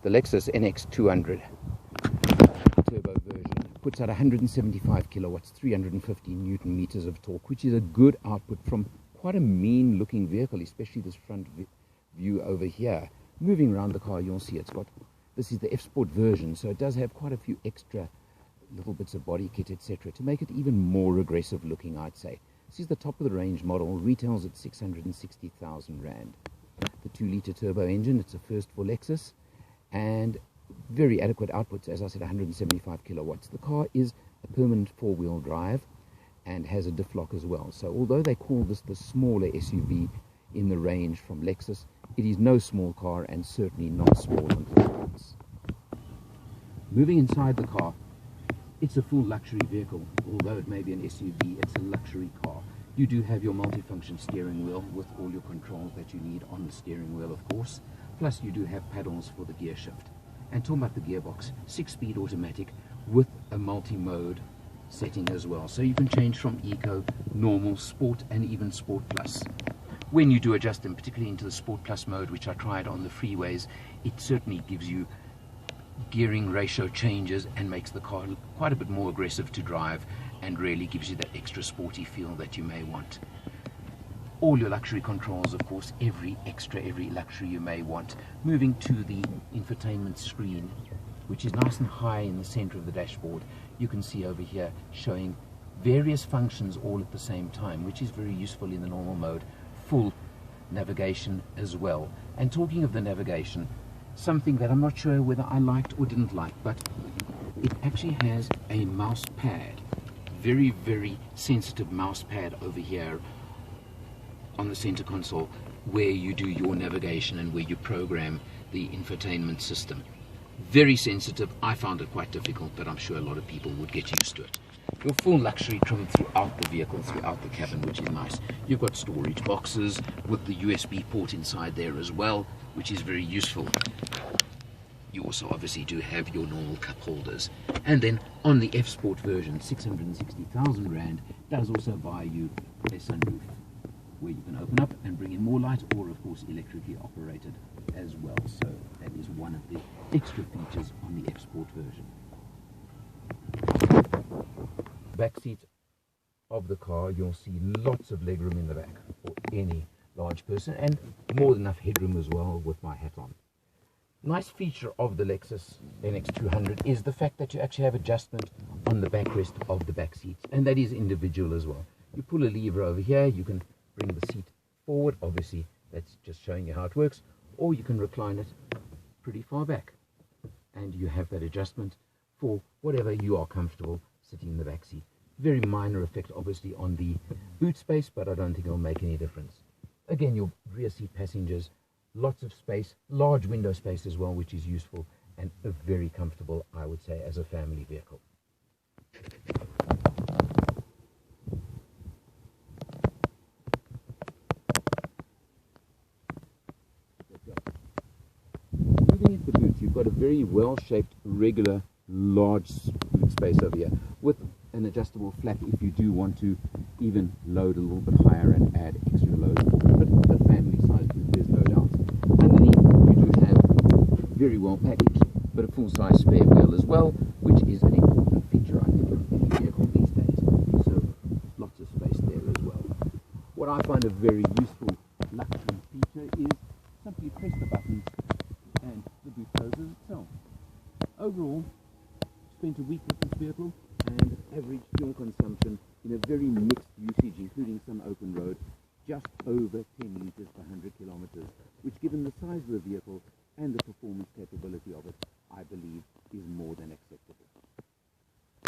the Lexus NX 200 turbo version puts out 175 kilowatts, 350 newton meters of torque, which is a good output from quite a mean looking vehicle, especially this front view over here. Moving around the car, you'll see this is the F Sport version, so it does have quite a few extra little bits of body kit, etc., to make it even more aggressive looking, I'd say. This is the top of the range model, retails at 660,000 Rand. The 2-litre turbo engine, it's a first for Lexus, and very adequate outputs, as I said, 175 kilowatts. The car is a permanent 4-wheel drive and has a diff lock as well. So although they call this the smaller SUV in the range from Lexus, it is no small car and certainly not small on performance. Moving inside the car, it's a full luxury vehicle. Although it may be an SUV, it's a luxury car. You do have your multifunction steering wheel with all your controls that you need on the steering wheel, of course. Plus you do have paddles for the gear shift. And talking about the gearbox, 6-speed automatic with a multi-mode setting as well. So you can change from Eco, Normal, Sport, and even Sport Plus. When you do adjust them, particularly into the Sport Plus mode, which I tried on the freeways, it certainly gives you gearing ratio changes and makes the car quite a bit more aggressive to drive and really gives you that extra sporty feel that you may want. All your luxury controls, of course, every luxury you may want. Moving to the infotainment screen, which is nice and high in the center of the dashboard, you can see over here showing various functions all at the same time, which is very useful in the normal mode. Full navigation as well. And talking of the navigation, something that I'm not sure whether I liked or didn't like, but it actually has a mouse pad, very, very sensitive mouse pad over here on the center console, where you do your navigation and where you program the infotainment system. Very sensitive. I found it quite difficult, but I'm sure a lot of people would get used to it. Your full luxury trim throughout the vehicle, throughout the cabin, which is nice. You've got storage boxes with the USB port inside there as well, which is very useful. You also obviously do have your normal cup holders. And then on the F Sport version, 660,000 Rand, does also buy you a sunroof, where you can open up and bring in more light, or of course electrically operated as well. So that is one of the extra features on the F Sport version. Back seat of the car, you'll see lots of legroom in the back for any large person, and more than enough headroom as well with my hat on. Nice feature of the Lexus NX 200 is the fact that you actually have adjustment on the backrest of the back seats, and that is individual as well. You pull a lever over here, you can bring the seat forward, obviously that's just showing you how it works, or you can recline it pretty far back, and you have that adjustment for whatever you are comfortable sitting in the back seat. Very minor effect obviously on the boot space, but I don't think it'll make any difference. Again, your rear seat passengers, lots of space, large window space as well, which is useful and a very comfortable, I would say, as a family vehicle. Moving into the boot, you've got a very well-shaped, regular, large boot space over here with an adjustable flap if you do want to even load a little bit higher and add extra load for it. But a family size boot, there's no doubt. Underneath you do have very well packaged but a full size spare wheel as well, which is an important feature I think of any vehicle these days. So lots of space there as well. What I find a very useful luxury feature is simply press the button and the boot closes itself. Overall, spent a week with this vehicle, and average fuel consumption in a very mixed usage, including some open road, just over 10 litres per 100 kilometers, which given the size of the vehicle and the performance capability of it, I believe is more than acceptable.